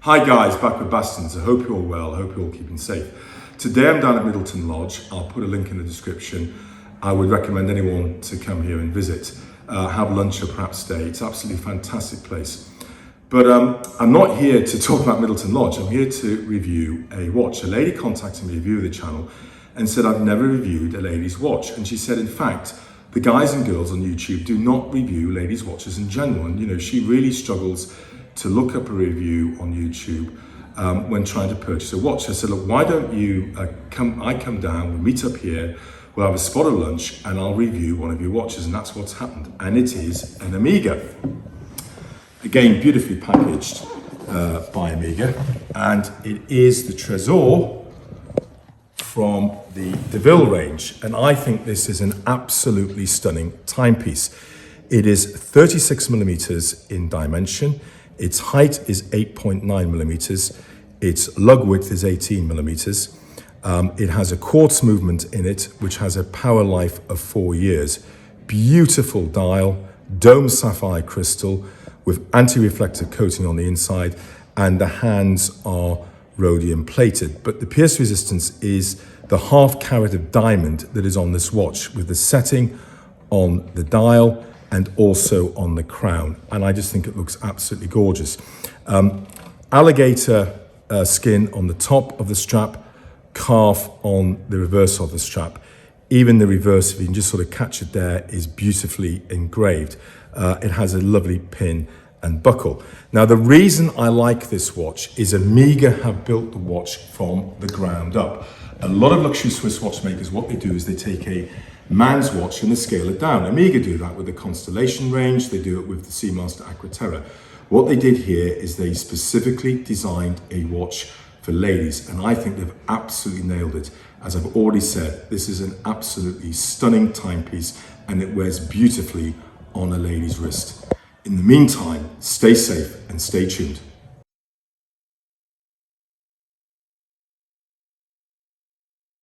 Hi guys, back with Bastons. I hope you're all well, I hope you're all keeping safe. Today I'm down at Middleton Lodge. I'll put a link in the description. I would recommend anyone to come here and visit, have lunch or perhaps stay. It's an absolutely fantastic place. But I'm not here to talk about Middleton Lodge. I'm here to review a watch. A lady contacted me, a viewer of the channel, and said I've never reviewed a lady's watch. And she said, in fact, the guys and girls on YouTube do not review ladies' watches in general. And you know, she really struggles to look up a review on YouTube when trying to purchase a watch. I said, look, why don't you come down, we'll meet up here, we'll have a spot of lunch and I'll review one of your watches. And that's what's happened. And it is an Omega. Again, beautifully packaged by Omega. And it is the Tresor from the Ville range. And I think this is an absolutely stunning timepiece. It is 36 millimeters in dimension. Its height is 8.9 millimeters. Its lug width is 18 millimeters. It has a quartz movement in it, which has a power life of 4 years. Beautiful dial, dome sapphire crystal with anti-reflective coating on the inside, and the hands are rhodium plated. But the pierce resistance is the half carat of diamond that is on this watch, with the setting on the dial and also on the crown. And I just think it looks absolutely gorgeous. Alligator skin on the top of the strap, calf on the reverse of the strap. Even the reverse, if you can just sort of catch it there, is beautifully engraved. It has a lovely pin and buckle. Now, the reason I like this watch is Omega have built the watch from the ground up. A lot of luxury Swiss watchmakers, what they do is they take a man's watch and they scale it down. Omega do that with the Constellation range, they do it with the Seamaster Aquaterra. What they did here is they specifically designed a watch for ladies, and I think they've absolutely nailed it. As I've already said, this is an absolutely stunning timepiece and it wears beautifully on a lady's wrist. In the meantime, stay safe and stay tuned.